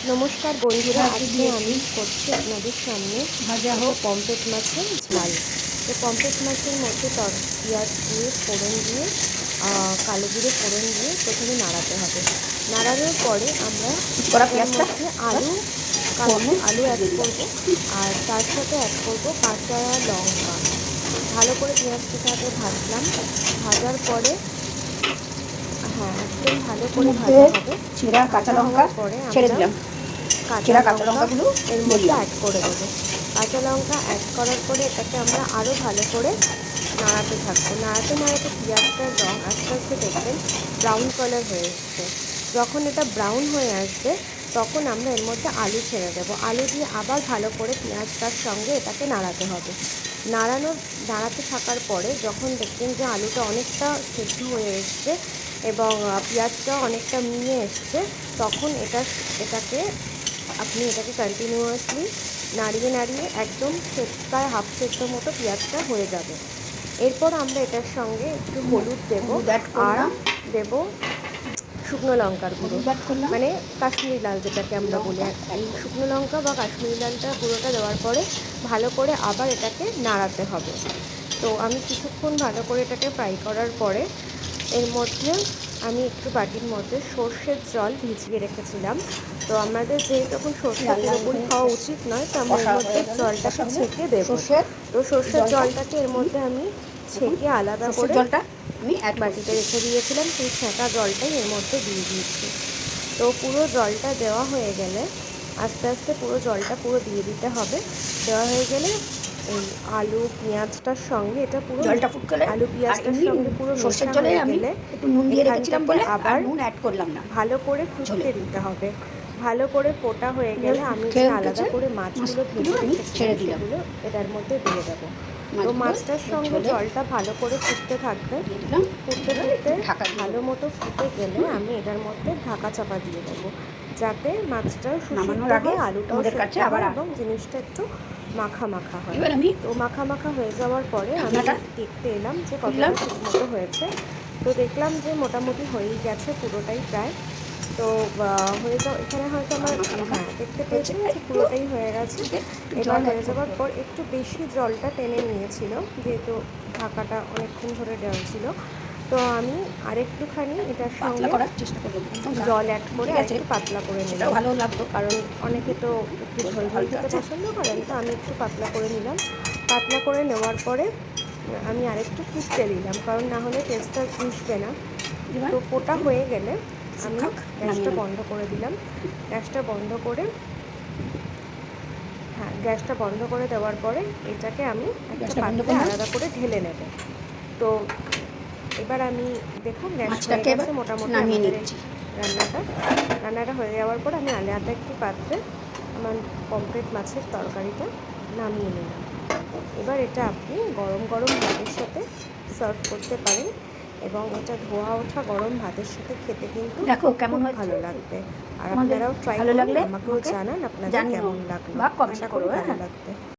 নমস্কার বন্ধুরা, আজকে আমি করছি আপনাদের সামনে পমফ্রেট মাছের ঝাল। তো পমফ্রেট মাছের মধ্যে পেঁয়াজ দিয়ে ফোড়ন দিয়ে কালো জিরে ফোড়ন দিয়ে প্রথমে নাড়াতে হবে। নাড়ানোর পরে আমরা এর মধ্যে আলু অ্যাড করবো, আর তার সাথে অ্যাড করবো কাঁচা লঙ্কা। ভালো করে পেঁয়াজটাকে আগে ভাজলাম, ভাজার পরে একদম ভালো করে ভাজা হবে। ছেঁড়া কাঁচা লঙ্কা পরে ছেড়ে দিলাম, কাঁচা লঙ্কাগুলো এর মধ্যে অ্যাড করে দেবো। কাঁচা লঙ্কা অ্যাড করার পরে এটাকে আমরা আরও ভালো করে নাড়াতে থাকবো। নাড়াতে নাড়াতে পেঁয়াজটার রঙ আস্তে আস্তে দেখবেন ব্রাউন কালার হয়ে এসছে। যখন এটা ব্রাউন হয়ে আসবে তখন আমরা এর মধ্যে আলু ছেড়ে দেবো। আলু দিয়ে আবার ভালো করে পেঁয়াজটার সঙ্গে এটাকে নাড়াতে হবে। নাড়াতে থাকার পরে যখন দেখবেন যে আলুটা অনেকটা সেদ্ধ হয়ে এসছে এবং পেঁয়াজটা অনেকটা মিয়ে এসছে, তখন এটাকে কন্টিনিউয়াসলি নাড়িয়ে একদম প্রায় হাফ সেদ্ধ মতো পেঁয়াজটা হয়ে যাবে। এরপর আমরা এটার সঙ্গে একটু হলুদ দেবো আর দেবো শুকনো লঙ্কার গুঁড়ো, মানে কাশ্মীরি লাল যেটাকে আমরা বলি। এই শুকনো লঙ্কা বা কাশ্মীরি লালটা গুঁড়োটা দেওয়ার পরে ভালো করে আবার এটাকে নাড়াতে হবে। তো আমি কিছুক্ষণ ভালো করে এটাকে ফ্রাই করার পরে এর মধ্যে আমি একটু বাটির মধ্যে সর্ষের জল ভিজিয়ে রেখেছিলাম। তো আমাদের যেহেতু এখন সর্ষে পুরোপুরি খাওয়া উচিত নয়, তো আমি এর মধ্যে জলটাকে ছেঁকে দেবো। তো সর্ষের জলটাকে এর মধ্যে আমি ছেঁকে আলাদা করে আমি এক বাটিতে রেখে দিয়েছিলাম, সেই ছেঁকা জলটাই এর মধ্যে দিয়ে দিয়েছি। তো পুরো জলটা দেওয়া হয়ে গেলে আস্তে আস্তে পুরো জলটা দিয়ে দিতে হবে। দেওয়া হয়ে গেলে এই আলু পেঁয়াজটার সঙ্গে এটা পুরো আলু পেঁয়াজটার সঙ্গে পুরো মেশা হয়ে গেলে আবার ভালো করে ফুটতে দিতে হবে। ভালো করে ফোটা হয়ে গেলে আমি যে আলাদা করে মাছগুলো ভেজে রেখেছিলাম সেগুলো এটার মধ্যে দিয়ে দেবো। তো মাছটার সঙ্গে জলটা ভালো করে ফুটতে থাকবে। ফুটতে ভালো মতো ফুটে গেলে আমি এটার মধ্যে ঢাকা চাপা দিয়ে দেবো, যাতে মাছটাও নামানোর আগে আলুটাও সেদ্ধ হয় এবং জিনিসটা একটু মাখা মাখা হয়। তো মাখা মাখা হয়ে যাওয়ার পরে আমি দেখতে এলাম যে কতটা ঠিকমতো হয়েছে। তো দেখলাম যে মোটামুটি হয়েই গেছে পুরোটাই প্রায়। তো এখানে হয়তো আমার দেখতে পেয়েছি যে পুরোটাই হয়ে গেছে। এবার হয়ে যাওয়ার পর একটু বেশি জলটা টেনে নিয়েছিল, যেহেতু ঢাকাটা অনেকক্ষণ ধরে দেওয়া ছিল। তো আমি আরেকটুখানি এটার সঙ্গে জল অ্যাড করে একটু পাতলা করে নিলাম, ভালো লাগতো, কারণ অনেকে তো একটু ঝোল খেতে পছন্দ করেন। তো আমি একটু পাতলা করে নিলাম। পাতলা করে নেওয়ার পরে আমি আরেকটু ফুটতে দিলাম, কারণ না হলে টেস্টটা মিশবে না। তো ফোটা হয়ে গেলে আমি গ্যাসটা বন্ধ করে দিলাম। গ্যাসটা বন্ধ করে দেওয়ার পরে এটাকে আমি একটা পাত্রে আলাদা করে ঢেলে নেব। তো এবার আমি দেখুন গ্যাস হয়ে গেছে মোটামুটি। রান্নাটা হয়ে যাওয়ার পর আমি আলাদা একটি পাত্রে আমার পমফ্রেট মাছের তরকারিটা নামিয়ে নিলাম। এবার এটা আপনি গরম গরম ভাতের সাথে সার্ভ করতে পারেন, এবং এটা ধোয়া ওঠা গরম ভাতের সাথে খেতে কিন্তু কেমন ভালো লাগবে। আর আপনারাও ট্রাই করলে আমাকেও জানান আপনাদের কেমন লাগলো। আশা করি ভালো লাগবে।